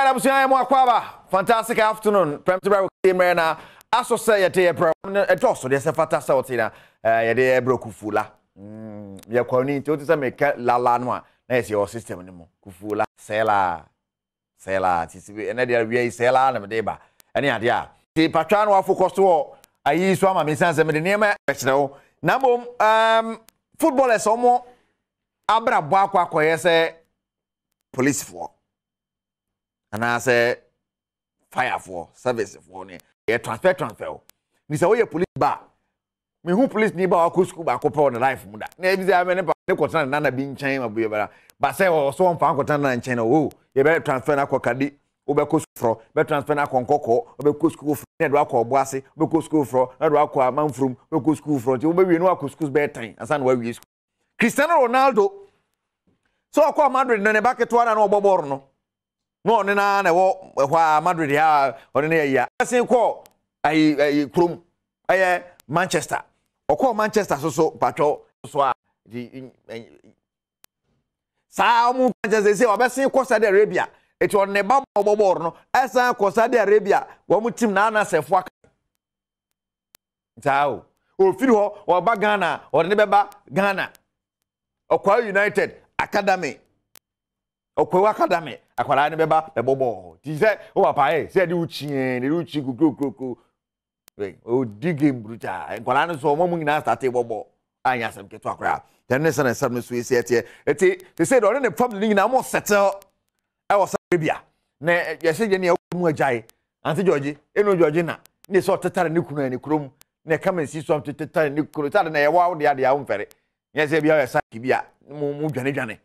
I'm saying more fantastic afternoon. Premtobre came now. As I say, a toss, there's a fantastic outina. Yade broke fula. You're calling to make la lanwa. Nice your system anymore. Kufula, Sela, and then Sela and Deba. Any idea? The patron wa focus to I use one, my sense, and the name. Now, football is almost Abra Bakwa, Koyese police for. And I say fire for service for ne transfer ni say we police ba me who police ni ba ko school ba ko pa on life mu da na bi say me ne ko tan na bi nchen ma bu bara ba say o so on fa ko tan na nchen na o ye be transfer na ko kadi o be ko school be transfer na ko nkoko o be ko school na do akọ obo ase o be ko school fro na do akọ amanfrum be ko school fro ti o be wi no akọ school be tan asa na wa wi school Cristiano Ronaldo so akọ Madrid na ne ba keto na obobor no no na wo wa Madrid ya oni na ya asin ko ai krom ai Manchester okọ Manchester so patro so a sa mu Manchester say obesin ko Saudi Arabia eti on ne ba obobor no asa ko Saudi Arabia wo mu team na sefo aka tao o firi ho o ba Ghana o ne beba Ghana okwa United Academy okwa Academy akwara ne beba bebobo ti se o papa se di uchie ni uchi kukukuku o digim bruta akwara ne so mo nyina start bobo anya sam keto akwara then ne sana sam so ese eti they say do ne family nyina mo settle e was Arabia na yese je ne mu ajai anti George eno George na ne so tetare ne kunu ne krom ne come and see so tetare ne kunu tare na ye wa de ade ya mfere yese bia yesa bia mu dwane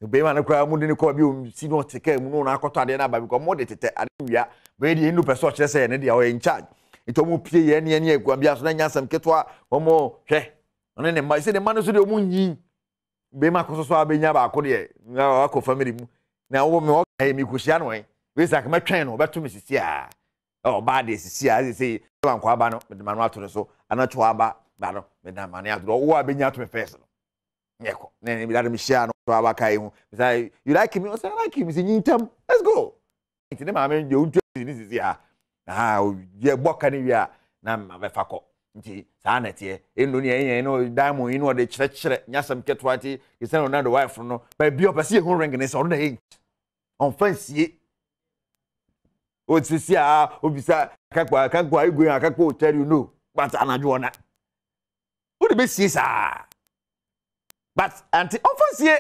be man akwa mu de ko bi o si no teke mu no na akoto ade na ba bi ko mo de tete ade wia be de enu person kire say ne de o in charge ito mu pie ye ne ne egwa bia so na nyasam ketwa o mo hwe one ne ma se de man so de o mu nyi be ma ko so abenya ba ko de na akọ family mu na wo me o kai mi kushia no we say akama twen no beto me sisi a o ba de sisi a say ba nkwa ba no me ma no ato so anacho aba ba no me na ma ne ato wo abenya to me first no yeko ne bi da me share no to aba kai hu say you like me? I say I like him. Say nyintam, let's go. Nti ne ma me je untu ni sisi ha ye boka ni wi a na ma be fakọ nti sa na tie enu ni yen no diamond inu de kire nyasam ketwati Cristiano Ronaldo wife no ba bi opese hu ring ne so no na on fancy o sisi a obisa kakwa igu akakwa tell you no but anajo na o de be sie sa but anti on fancy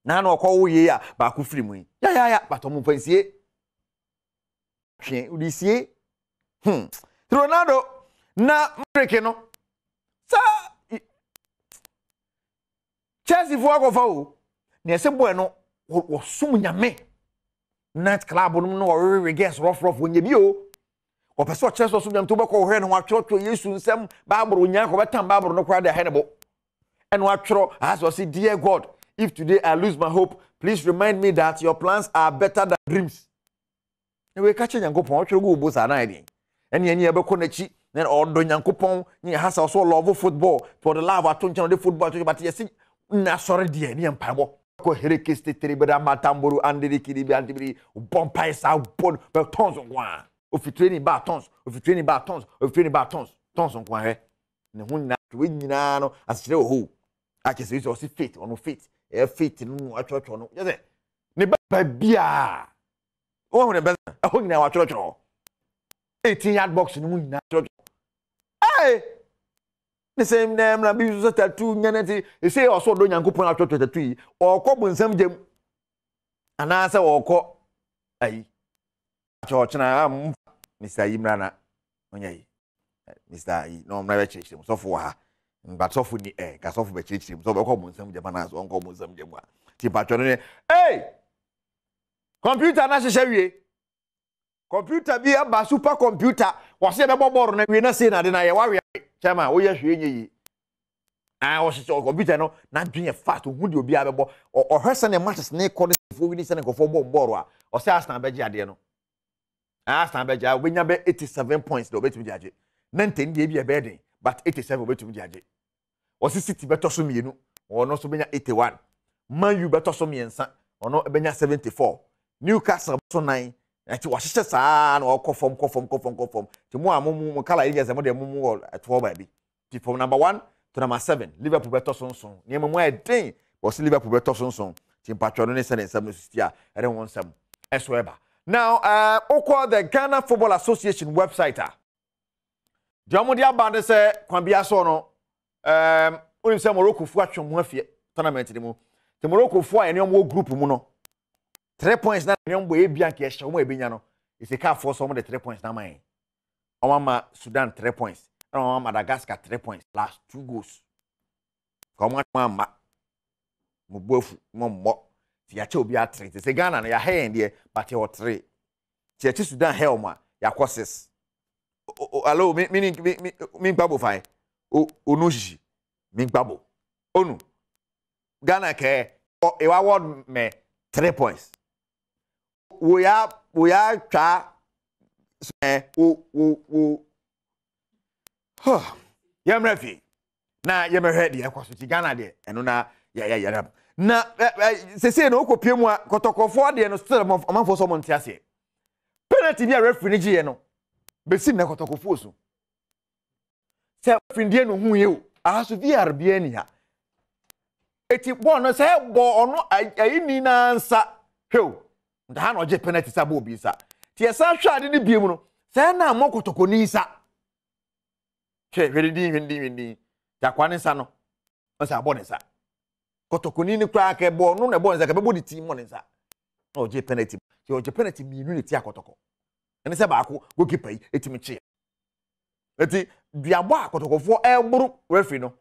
na no ko wo ye ya ba ku firi mu ya but omo fansie hwe udisie Ronaldo na America no sa Chelsea fo akofa o na ese boy no wo sum nyame night club no wo guess rough onye bi o o pese o Chelsea sum nyame to be ko hwe no wa twotwo Yesu nsem Bible nya ko betam Bible no kwa de henebo and wa tworo as o say dear God, if today I lose my hope, please remind me that your plans are better than dreams. We catch Yankopon, what you go both an idea. And ye never connect, then all do Yankopon, ye has also love football for the love of the football, but you see, na sorry, dear, near Pabo. Ko hereke stetri beda matamburu andiri kiribi antibiri bompai sa bon be tons on kwa o fi training ba tons tons on kwa he ne hu na we nyina no asire o ho akese so si fit ono fit e fit no atwotwo no je se ne ba bia o hu ne be ho nyina wa atwotwo 18 yard box no nyina atwotwo the same name na bi so tattoo nyanati e say oso do Nyankopon atwotwo tattoo yi okọ nsam jem ana se okọ ayi church na Mr. Imrana onyayi Mr. no mra be chirichiri so for ha but so for ni ka so for be chirichiri so be okọ nsam jem na so okọ nsam jem a ti patro ne computer na hyehyɛ computer bi aba super computer wose be boboro na wie na say na de na ye wa chama wo ye hwe nyi wo hye computer no na dwen fast hu de obi abebo o hwese ne matches ne kɔ ne fo wi ni se ne kɔ fo bɔbɔro a o say Arsenal beji ade no Arsenal beji a obenya be 87 points do betumi di age 90 de bi e be den but 87 obetumi di age o si City beto so mienu o no so benya 81 Man U beto so miensa o no benya 74 Newcastle so nine ati wahyehyɛ saa na ɔkɔ fam ti mo amomu kala yi yɛsɛ mo de momu at 4 baabi ti from number 1 to number 7 Liverpool beto sonson ne mo ɛden was Liverpool beto sonson ti mpatwa no ne sɛ ne nsɛm no sisi a ɛde wɔn nsɛm ɛso ɛba now okɔ the Ghana Football Association website a Jamu dia bande sɛ kwabia so no onim sɛ Morocco fu atwe mo afie tournament ni mu te Morocco fu a ene mo group mu no 3 points na ene mo ebia nke ehye mo ebenya no ise ka for so mo de 3 points na man Omama Sudan 3 points and Omama Madagascar 3 points last 2 goals come ma mo bofu mo ti ya che obi a 3 se Ghana na ya he ndie but ya 3 ti Sudan he o ma ya kwa 6 allo mi gbabo fine onushi mi gbabo onu Ghana ke e wa word me 3 points we ya twa yamrafi na yemehwe de yakwaso ti Ghana de eno na ya na sese no okopie mu a kotokofo de no still amanfo so monte ase penalty bi a referee ni giye no besim na kotokofo so se referee no hu ye o aso VR bia ni ha eti ball no se ball ono ayini na nsa hew nda na oje penalty sa bo bi sa ti esa hwa ade ni biem no se na mo kotokoni nsa che hwedi jakwane nsa no o se abo ne nsa kotokoni ni kwa ke ball no na ball nsa ka bebo di team mo ne nsa na oje penalty ti oje penalty mienu ne ti akotoko ene se ba ko goalkeeper yi etimi che eti biabo akotokofo egburu referee no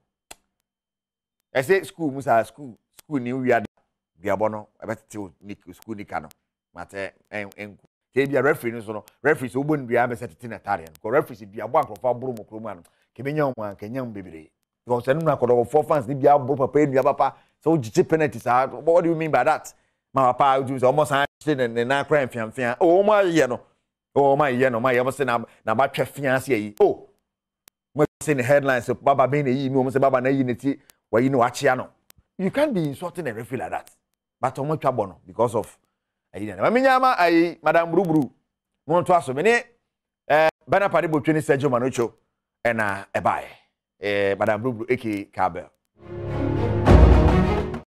ese school musa school ni wiade biabo no ebetete ni school ni kano mate enku ke bia referee no so no referee so obo ndua be setete na tarian ko referee biabo akofo agburu mo kromu ano ke benya o man kenyam bebere because enu akotokofo fans ni bia agburu papa ndua papa so jiche penalty sa what do you mean by that ma papa do so almost na crime fiamfia o ma ye no o ma ye no ma ye bo se na ba twa fiance yi oh mo se the headlines so baba be na yi mi o mo se baba na yi neti wa yi no achia no you can't be insulting a referee like that but o mo twa bo no because of ayi na ma nyama ayi madam buruburu mo to aso me ne bana pade botwe ni Sergio Manocho na ebae madam buruburu aka Kabel